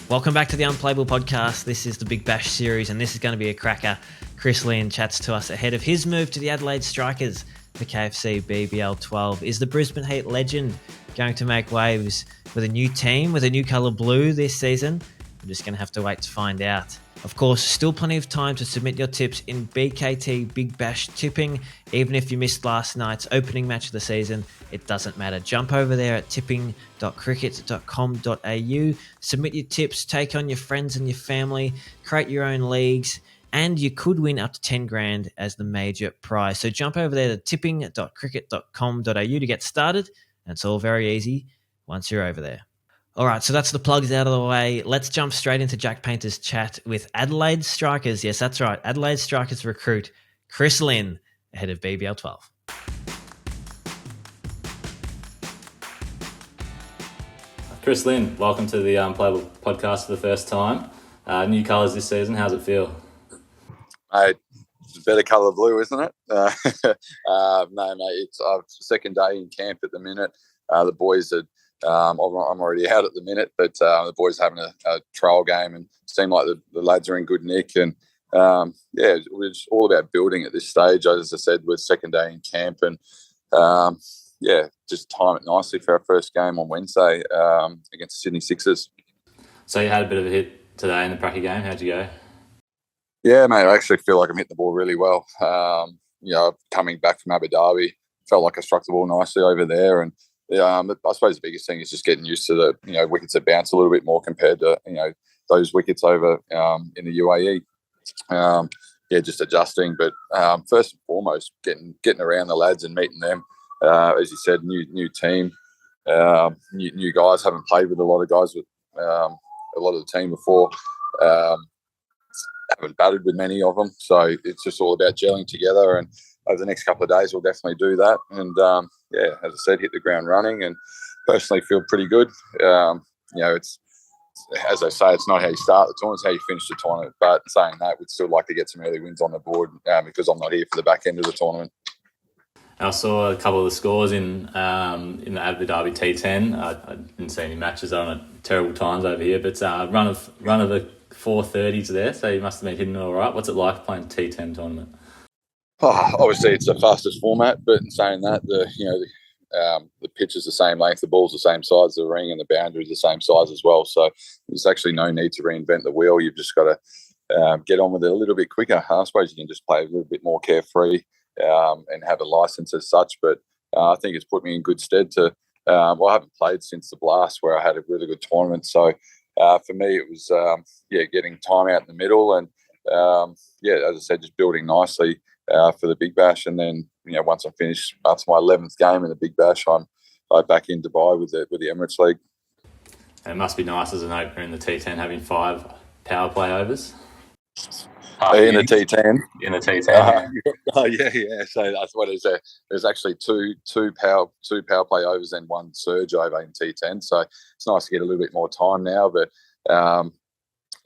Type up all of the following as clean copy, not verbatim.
Welcome back to the Unplayable Podcast. This is the Big Bash series, and this is going to be a cracker. Chris Lynn chats to us ahead of his move to the Adelaide Strikers for KFC BBL 12. Is the Brisbane Heat legend going to make waves with a new team, with a new colour blue this season? We're just going to have to wait to find out. Of course, still plenty of time to submit your tips in BKT Big Bash Tipping. Even if you missed last night's opening match of the season, it doesn't matter. Jump over there at tipping.cricket.com.au. Submit your tips, take on your friends and your family, create your own leagues, and you could win up to 10 grand as the major prize. So jump over there to tipping.cricket.com.au to get started. And it's all very easy once you're over there. All right, so that's the plugs out of the way. Let's jump straight into Jack Paynter's chat with Adelaide Strikers. Yes, that's right. Adelaide Strikers recruit Chris Lynn ahead of BBL 12. Chris Lynn, welcome to the Unplayable Podcast for the first time. New colours this season. How's it feel? It's a better colour blue, isn't it? No, mate, it's second day in camp at the minute. The boys are... I'm already out at the minute, but the boys are having a trial game and seem like the lads are in good nick. And it's all about building at this stage. As I said, we're second day in camp, and just time it nicely for our first game on Wednesday against the Sydney Sixers. So you had a bit of a hit today in the Pracky game. How'd you go? Yeah, mate, I actually feel like I'm hitting the ball really well. Coming back from Abu Dhabi, felt like I struck the ball nicely over there, and I suppose the biggest thing is just getting used to the wickets that bounce a little bit more compared to those wickets over in the UAE. Just adjusting. But first and foremost, getting around the lads and meeting them. As you said, new team, new guys. Haven't played with a lot of guys with a lot of the team before. Haven't batted with many of them, so it's just all about gelling together. And over the next couple of days, we'll definitely do that. And as I said, hit the ground running, and personally feel pretty good. It's, as I say, it's not how you start the tournament, it's how you finish the tournament. But saying that, we'd still like to get some early wins on the board because I'm not here for the back end of the tournament. I saw a couple of the scores in the Abu Dhabi T10. I didn't see any matches on at terrible times over here, but run of the 430s there, so you must have been hitting it all right. What's it like playing a T10 tournament? Obviously, it's the fastest format, but in saying that, the pitch is the same length, the ball's the same size, the ring and the boundary is the same size as well. So there's actually no need to reinvent the wheel. You've just got to get on with it a little bit quicker. I suppose you can just play a little bit more carefree and have a license as such. But I think it's put me in good stead to. I haven't played since the Blast, where I had a really good tournament. So for me, it was getting time out in the middle, and as I said, just building nicely. For the Big Bash, and then once I'm finished after my 11th game in the Big Bash, I'm back in Dubai with the Emirates League. And it must be nice as an opener in the T10 having 5 power play overs. In the T10. In the T10. Yeah. So that's what it is. There's actually two power play overs and 1 surge over in T10. So it's nice to get a little bit more time now. But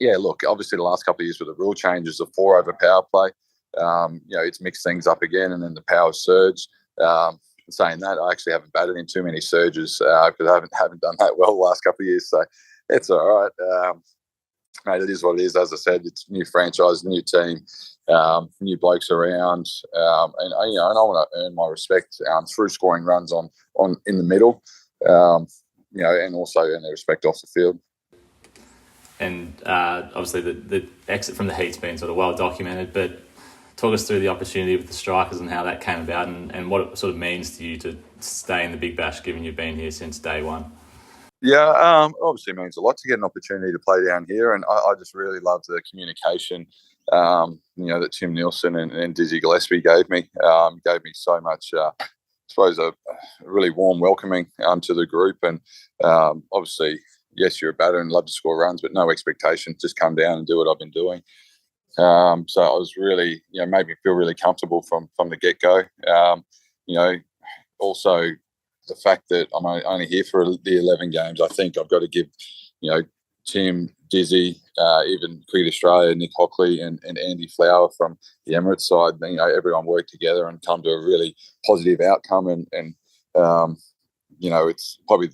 look, obviously the last couple of years with the rule changes of 4 over power play. It's mixed things up again, and then the power surge. Saying that, I actually haven't batted in too many surges because I haven't done that well the last couple of years. So it's all right, mate. It is what it is. As I said, it's new franchise, new team, new blokes around, and I want to earn my respect through scoring runs on in the middle, and also earn their respect off the field. And obviously the exit from the Heat's been sort of well documented, but talk us through the opportunity with the Strikers and how that came about and what it sort of means to you to stay in the Big Bash, given you've been here since day one. Yeah, obviously it means a lot to get an opportunity to play down here, and I just really love the communication, that Tim Nielsen and Dizzy Gillespie gave me. Gave me so much, I suppose, a really warm welcoming to the group, and obviously, yes, you're a batter and love to score runs, but no expectations, just come down and do what I've been doing. So I was really, made me feel really comfortable from the get-go. Also the fact that I'm only here for the 11 games, I think I've got to give, Tim, Dizzy, even Cricket Australia, Nick Hockley and Andy Flower from the Emirates side, everyone worked together and come to a really positive outcome. And it's probably,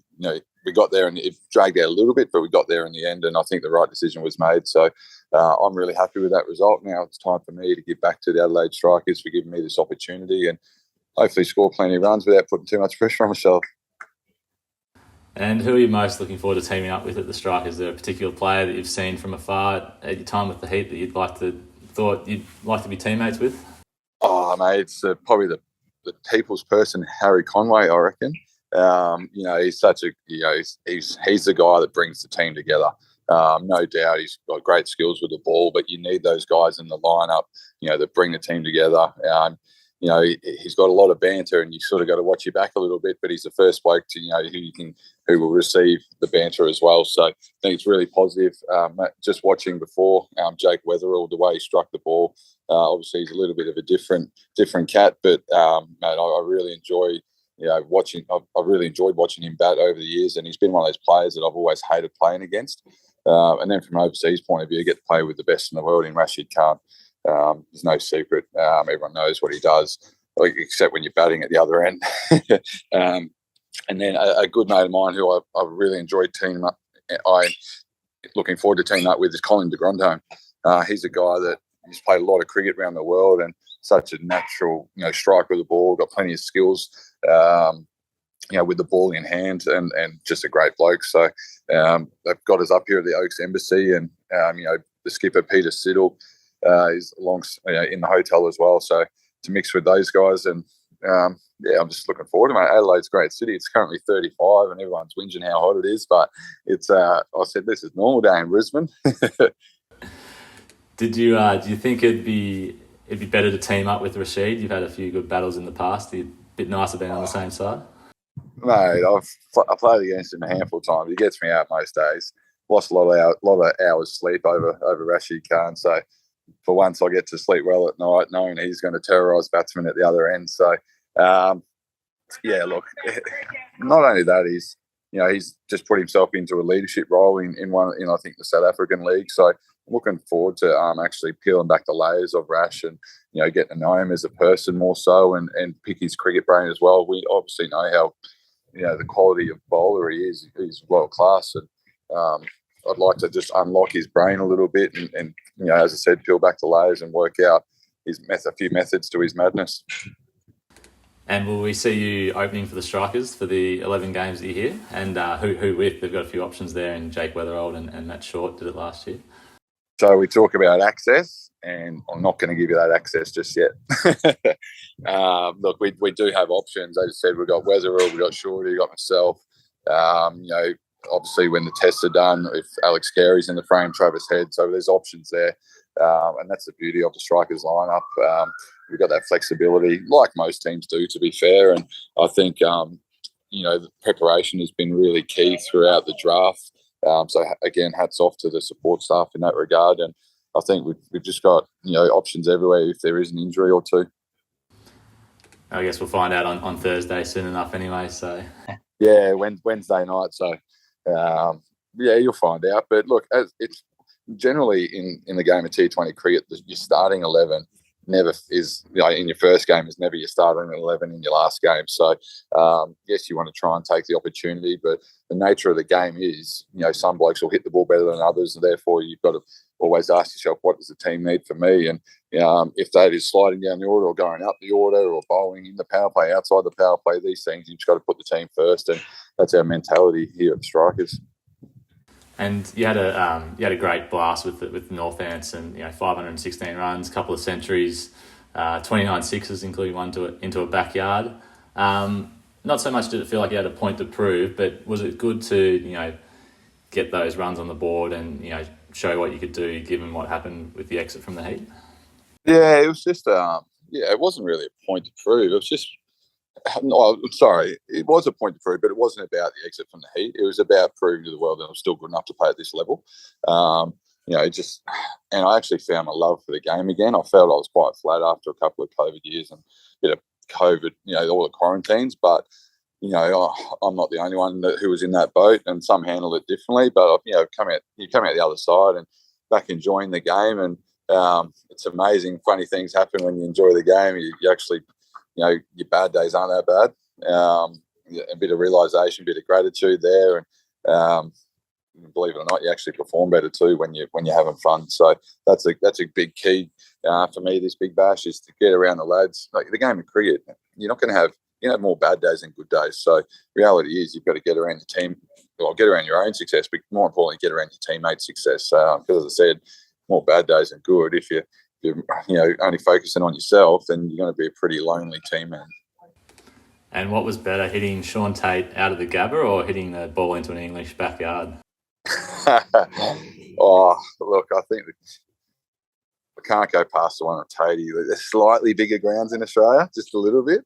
we got there, and it dragged out a little bit, but we got there in the end, and I think the right decision was made. So I'm really happy with that result. Now it's time for me to give back to the Adelaide Strikers for giving me this opportunity and hopefully score plenty of runs without putting too much pressure on myself. And who are you most looking forward to teaming up with at the Strikers? Is there a particular player that you've seen from afar at your time with the Heat that you'd like to be teammates with? Oh, mate, it's probably the people's person, Harry Conway, I reckon. He's such a, he's the guy that brings the team together. No doubt he's got great skills with the ball, but you need those guys in the lineup, that bring the team together. He's got a lot of banter, and you sort of got to watch your back a little bit, but he's the first bloke to, who will receive the banter as well. So I think it's really positive. Just watching before, Jake Weatherall, the way he struck the ball, obviously he's a little bit of a different cat, but mate, I really enjoy watching. I've really enjoyed watching him bat over the years, and he's been one of those players that I've always hated playing against. And then from an overseas point of view, you get to play with the best in the world in Rashid Khan. There's no secret. Everyone knows what he does, except when you're batting at the other end. And then a good mate of mine who I really enjoyed teaming up, looking forward to teaming up with, is Colin de Grandhomme. He's a guy that he's played a lot of cricket around the world and such a natural, striker of the ball, got plenty of skills, with the ball in hand, and just a great bloke. So they've got us up here at the Oaks Embassy, and the skipper Peter Siddle is along in the hotel as well. So to mix with those guys, and I'm just looking forward to it, mate. Adelaide's a great city. It's currently 35, and everyone's whinging how hot it is, but it's. I said this is normal day in Brisbane. Do you think it'd be better to team up with Rashid? You've had a few good battles in the past. It'd be a bit nicer being on the same side. Mate, I've played against him a handful of times. He gets me out most days. Lost a lot of hours sleep over Rashid Khan. So for once, I get to sleep well at night, knowing he's going to terrorise batsmen at the other end. So look, not only that, he's just put himself into a leadership role in I think the South African League. So looking forward to actually peeling back the layers of Rash and getting to know him as a person more so, and pick his cricket brain as well. We obviously know how the quality of bowler he is. He's world class, and I'd like to just unlock his brain a little bit and as I said, peel back the layers and work out a few methods to his madness. And will we see you opening for the Strikers for the 11 games that you're here? And who with? They've got a few options there, and Jake Weatherall and Matt Short did it last year. So we talk about access, and I'm not going to give you that access just yet. Look, we do have options. As I said, we've got Weatherall, we've got Shorty, we've got myself. Obviously when the tests are done, if Alex Carey's in the frame, Travis Head. So there's options there. And that's the beauty of the Strikers lineup. We've got that flexibility, like most teams do, to be fair. And I think, the preparation has been really key throughout the draft. So again, hats off to the support staff in that regard. And I think we've just got, options everywhere if there is an injury or two. I guess we'll find out on Thursday soon enough anyway. So yeah, Wednesday night. So you'll find out. But look, it's generally in the game of T20 cricket, your starting 11 never is, in your first game is never your starting 11 in your last game. So yes, you want to try and take the opportunity, but the nature of the game is, some blokes will hit the ball better than others, and therefore you've got to always ask yourself, what does the team need from me? And if that is sliding down the order or going up the order or bowling in the power play, outside the power play, these things, you've just got to put the team first, and that's our mentality here at the Strikers. And you had a great blast with North Ants, and 516 runs, a couple of centuries, 29 sixes, including one into a backyard. Not so much did it feel like you had a point to prove, but was it good to get those runs on the board and show what you could do given what happened with the exit from the Heat? Yeah, it was just it wasn't really a point to prove. It was just it was a point to prove, but it wasn't about the exit from the Heat. It was about proving to the world that I'm still good enough to play at this level. And I actually found my love for the game again. I felt I was quite flat after a couple of COVID years and a bit of COVID, all the quarantines, but I'm not the only one who was in that boat, and some handled it differently. But you come out the other side and back enjoying the game, and it's amazing. Funny things happen when you enjoy the game. You actually, your bad days aren't that bad. a bit of realisation, a bit of gratitude there, and believe it or not, you actually perform better too when you're having fun. So that's a big key for me. This Big Bash is to get around the lads. Like the game of cricket, you're not going to have more bad days than good days. So reality is you've got to get around your team, or get around your own success, but more importantly, get around your teammates' success. Because as I said, more bad days than good. If you're only focusing on yourself, then you're going to be a pretty lonely team man. And what was better, hitting Sean Tate out of the Gabba or hitting the ball into an English backyard? Oh, look, I think I can't go past the one at Tatey. There's slightly bigger grounds in Australia, just a little bit.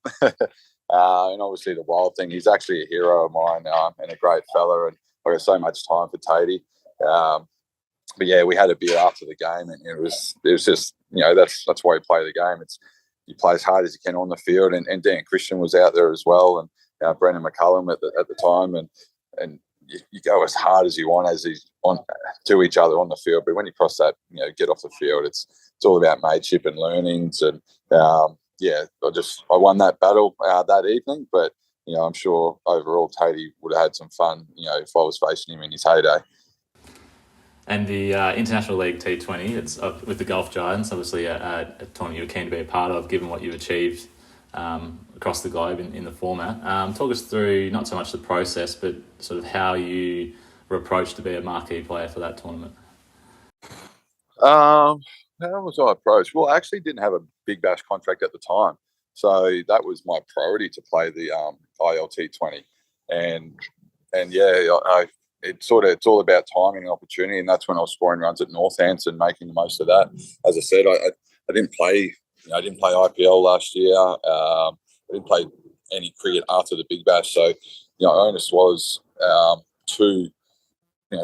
And obviously the Wild thing, he's actually a hero of mine and a great fella, and I got so much time for Tatey. But yeah, we had a beer after the game, and it was just, that's why you play the game. You play as hard as you can on the field, and Dan Christian was out there as well, and Brendan McCullum at the time, and you go as hard as you want as he's on to each other on the field. But when you cross that, get off the field, it's all about mateship and learnings. And I won that battle that evening. But I'm sure overall Tatey would have had some fun, if I was facing him in his heyday. And the International League T20, it's with the Gulf Giants, obviously a tournament you were keen to be a part of, given what you've achieved across the globe in the format. Talk us through not so much the process, but sort of how you were approached to be a marquee player for that tournament. How was I approached? Well, I actually didn't have a Big Bash contract at the time, so that was my priority to play the ILT20, and it's all about timing and opportunity, and that's when I was scoring runs at Northants, making the most of that. As I said, I didn't play. I didn't play IPL last year. I didn't play any cricket after the Big Bash. So, onus was to,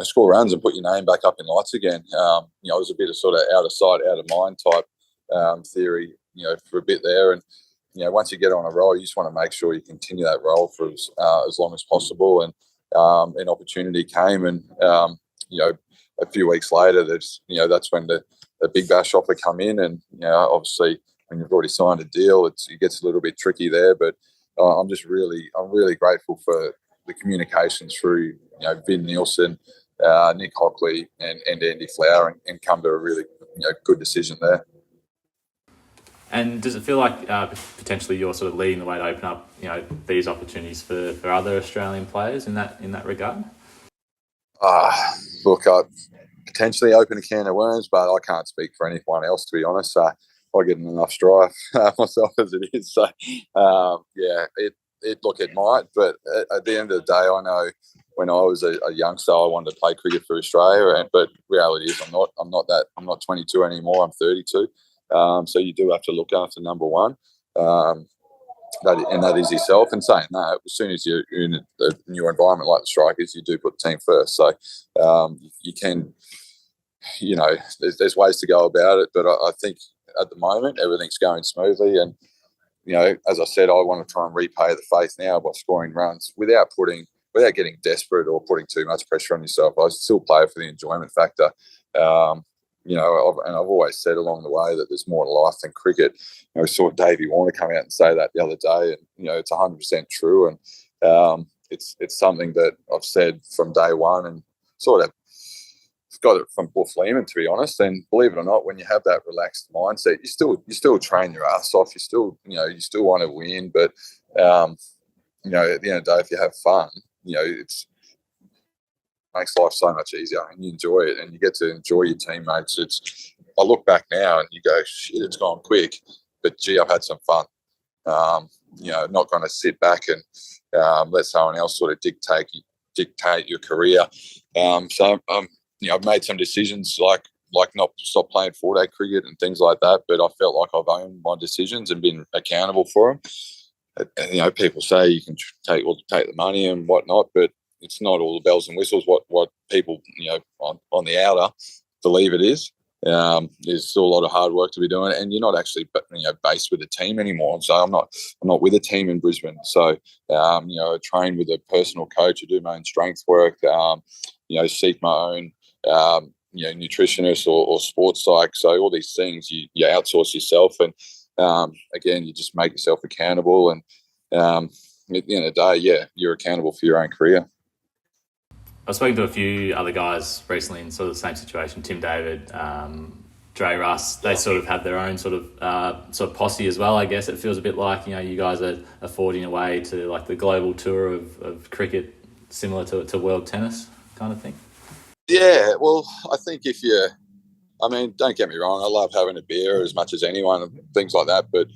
score runs and put your name back up in lights again. It was a bit of sort of out of sight, out of mind type theory, for a bit there. And, once you get on a roll, you just want to make sure you continue that roll for as long as possible. And an opportunity came, and, a few weeks later, that's when the Big Bash offer come in, and obviously when you've already signed a deal, it gets a little bit tricky there. But I'm really grateful for the communications through Vin Nielsen, Nick Hockley, and Andy Flower, and come to a really good decision there. And does it feel like potentially you're sort of leading the way to open up these opportunities for other Australian players in that regard? Look, I potentially open a can of worms, but I can't speak for anyone else, to be honest. I get enough strife myself as it is. So, it might. But at the end of the day, I know when I was a youngster, I wanted to play cricket for Australia. But reality is, I'm not 22 anymore. I'm 32. So you do have to look after number one. That is yourself. And saying that, as soon as you're in a new environment like the Strikers, you do put the team first. So you can, there's ways to go about it. But I think at the moment everything's going smoothly. And as I said, I want to try and repay the faith now by scoring runs without getting desperate or putting too much pressure on yourself. I still play for the enjoyment factor. And I've always said along the way that there's more to life than cricket. We saw Davey Warner come out and say that the other day, and it's 100% true. And it's something that I've said from day one, and sort of got it from Buff Lehman, to be honest. And believe it or not, when you have that relaxed mindset, you still train your ass off. You still want to win, but at the end of the day, if you have fun, it's makes life so much easier, and you enjoy it, and you get to enjoy your teammates. I look back now and you go, shit, it's gone quick, but gee, I've had some fun. Not going to sit back and let someone else sort of dictate your career. I've made some decisions like not stop playing 4-day cricket and things like that, but I felt like I've owned my decisions and been accountable for them. People say you can take the money and whatnot, but it's not all the bells and whistles what people on the outer believe it is. There's still a lot of hard work to be doing, and you're not actually based with a team anymore. So I'm not with a team in Brisbane. So I train with a personal coach. I do my own strength work. Seek my own nutritionist or sports psych. So all these things you outsource yourself, and again, you just make yourself accountable. And at the end of the day, yeah, you're accountable for your own career. I've spoken to a few other guys recently in sort of the same situation. Tim David, Dre Russ, they sort of have their own sort of posse as well. I guess it feels a bit like, you know, you guys are forging a way to like the global tour of cricket, similar to world tennis kind of thing. Yeah, well, I think don't get me wrong, I love having a beer as much as anyone and things like that, but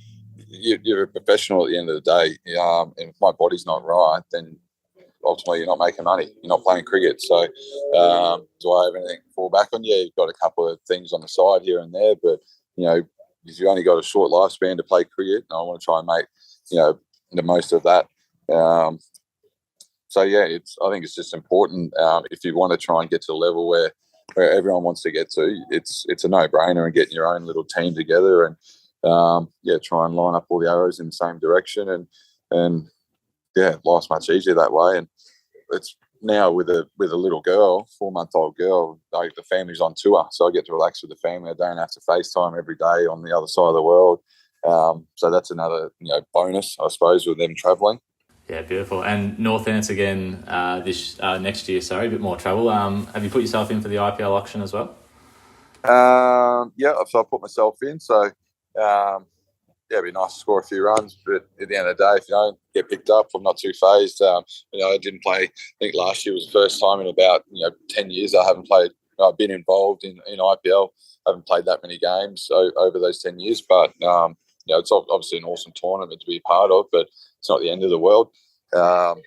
you're a professional at the end of the day. And if my body's not right, then ultimately you're not making money. You're not playing cricket. So do I have anything to fall back on? Yeah, you've got a couple of things on the side here and there, but, you know, if you only got a short lifespan to play cricket, and I want to try and make, you know, the most of that. So, yeah, I think it's just important if you want to try and get to a level where everyone wants to get to, it's a no-brainer, and getting your own little team together and, try and line up all the arrows in the same direction. And yeah, life's much easier that way. And it's now with a little girl, 4-month-old girl, like the family's on tour, so I get to relax with the family. I don't have to FaceTime every day on the other side of the world. So that's another, you know, bonus, I suppose, with them travelling. Yeah, beautiful. And North Ants again this next year. Sorry, a bit more travel. Have you put yourself in for the IPL auction as well? Yeah, so I put myself in. So it'd be nice to score a few runs, but at the end of the day, if you don't get picked up, I'm not too phased. I didn't play. I think last year was the first time in about 10 years I haven't played. I've been involved in IPL. I haven't played that many games over those 10 years, but it's obviously an awesome tournament to be a part of, but it's not the end of the world. But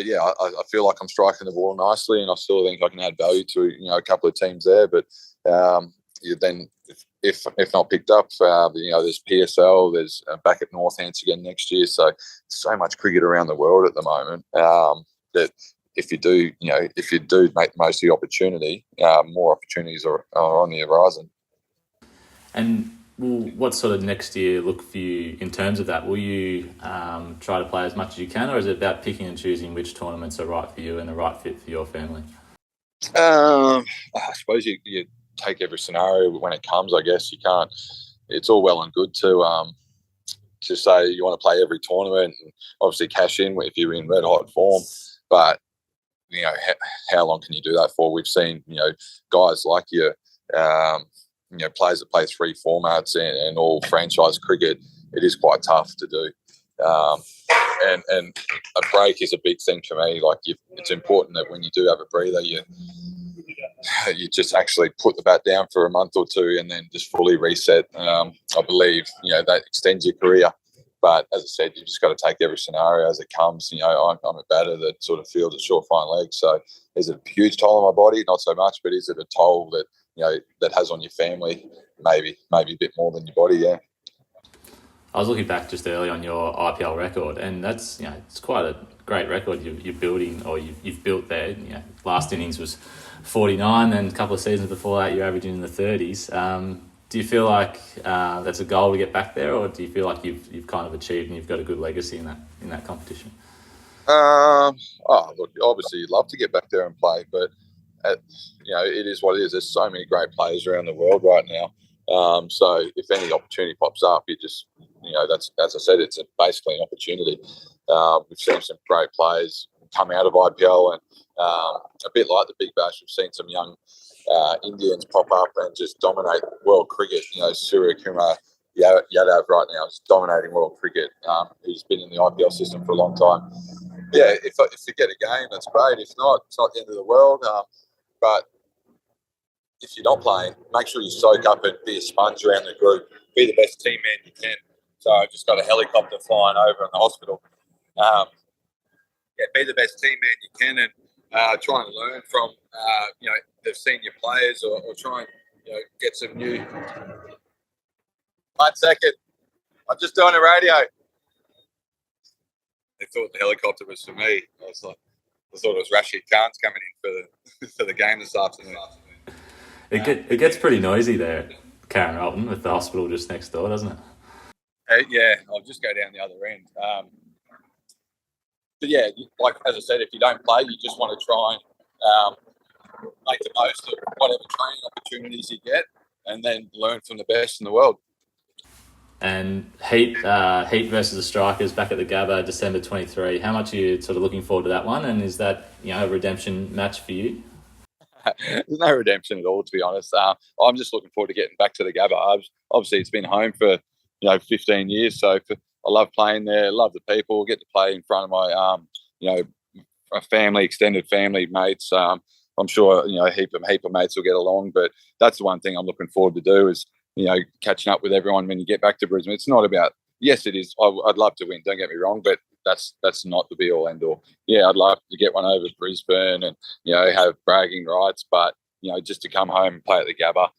yeah, I feel like I'm striking the ball nicely, and I still think I can add value to a couple of teams there. But then if not picked up, there's PSL, there's back at North Ants again next year. So much cricket around the world at the moment that if you do make the most of the opportunity, more opportunities are on the horizon. And what sort of next year look for you in terms of that? Will you try to play as much as you can, or is it about picking and choosing which tournaments are right for you and the right fit for your family? I suppose you take every scenario when it comes. I guess you can't. It's all well and good to say you want to play every tournament and obviously cash in if you're in red hot form, but how long can you do that for? We've seen guys like you. Players that play 3 formats and all franchise cricket, it is quite tough to do. And a break is a big thing for me. Like it's important that when you do have a breather, you just actually put the bat down for a month or two and then just fully reset. I believe that extends your career. But as I said, you just got to take every scenario as it comes. I'm a batter that sort of fields a short, fine leg. So is it a huge toll on my body? Not so much, but is it a toll that that has on your family? Maybe a bit more than your body, yeah. I was looking back just early on your IPL record, and that's it's quite a great record you're building, or you've built there. Last innings was 49, and a couple of seasons before that you're averaging in the 30s. Do you feel like that's a goal to get back there, or do you feel like you've kind of achieved and you've got a good legacy in that competition? Look, obviously you'd love to get back there and play, but it is what it is. There's so many great players around the world right now. So if any opportunity pops up, you just, that's, as I said, it's basically an opportunity. We've seen some great players come out of IPL, and a bit like the Big Bash, we've seen some young Indians pop up and just dominate world cricket. Surya Kumar Yadav right now is dominating world cricket. He's been in the IPL system for a long time. Yeah, if you get a game, that's great. If not, it's not the end of the world. But if you're not playing, make sure you soak up and be a sponge around the group. Be the best team man you can. So I've just got a helicopter flying over in the hospital. Be the best team man you can, and try and learn from the senior players, or try and get some new. 1 second, I'm just doing a radio. They thought the helicopter was for me. I thought it was Rashid Khan's coming in for the game this afternoon. It gets pretty noisy there, Karen Rolton, with the hospital just next door, doesn't it? Yeah, I'll just go down the other end. But yeah, like as I said, if you don't play, you just want to try and make the most of whatever training opportunities you get, and then learn from the best in the world. And Heat versus the Strikers back at the Gabba, December 23. How much are you sort of looking forward to that one? And is that, a redemption match for you? There's no redemption at all, to be honest. I'm just looking forward to getting back to the Gabba. Obviously, it's been home for 15 years, so I love playing there. Love the people. Get to play in front of my family, extended family mates. I'm sure a heap of mates will get along, but that's the one thing I'm looking forward to do is catching up with everyone when you get back to Brisbane. It's not about, yes, it is. I'd love to win. Don't get me wrong, but that's not the be all end all. Yeah, I'd love to get one over Brisbane and have bragging rights, but just to come home and play at the Gabba,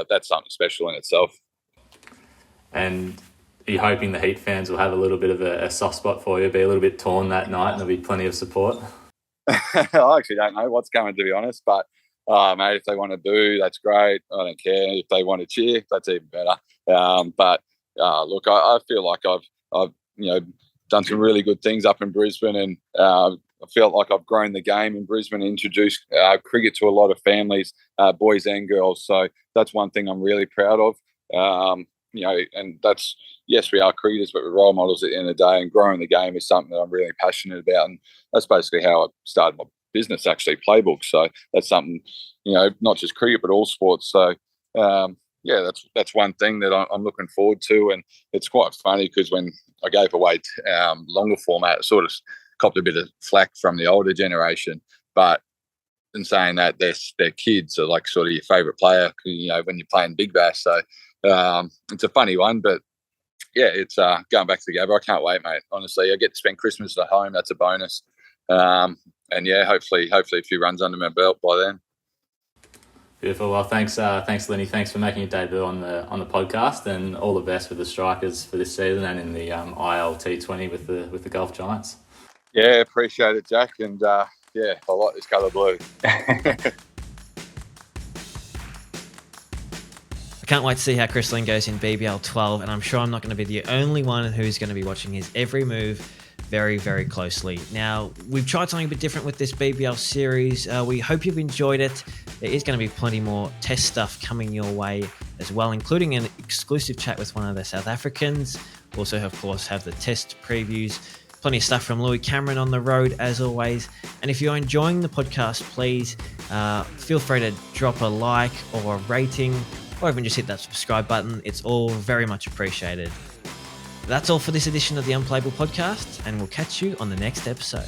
that's something special in itself. And are you hoping the Heat fans will have a little bit of a soft spot for you, be a little bit torn that night, and there'll be plenty of support? I actually don't know what's coming, to be honest, but mate, if they want to do, that's great. I don't care. If they want to cheer, that's even better. But look, I feel like I've done some really good things up in Brisbane, and I felt like I've grown the game in Brisbane, introduced cricket to a lot of families, boys and girls. So that's one thing I'm really proud of. And that's, yes, we are cricketers, but we're role models at the end of the day, and growing the game is something that I'm really passionate about. And that's basically how I started my business, actually, Playbook. So that's something, not just cricket, but all sports. So, that's one thing that I'm looking forward to. And it's quite funny because when I gave away longer format, it sort of copped a bit of flack from the older generation. But in saying that, their kids are like sort of your favourite player, when you're playing Big Bash. So it's a funny one, but yeah, it's going back to the Gabba. I can't wait, mate. Honestly, I get to spend Christmas at home. That's a bonus. And yeah, hopefully a few runs under my belt by then. Beautiful. Well, thanks, Lenny. Thanks for making your debut on the podcast, and all the best with the Strikers for this season and in the IL T20 with the Golf Giants. Yeah, appreciate it, Jack. And I like this colour blue. I can't wait to see how Chris Lynn goes in BBL 12, and I'm sure I'm not going to be the only one who's going to be watching his every move very, very closely. Now, we've tried something a bit different with this BBL series. We hope you've enjoyed it. There is going to be plenty more test stuff coming your way as well, including an exclusive chat with one of the South Africans. Also, of course, have the test previews. Plenty of stuff from Louis Cameron on the road, as always. And if you're enjoying the podcast, please feel free to drop a like or a rating, or even just hit that subscribe button. It's all very much appreciated. That's all for this edition of the Unplayable Podcast, and we'll catch you on the next episode.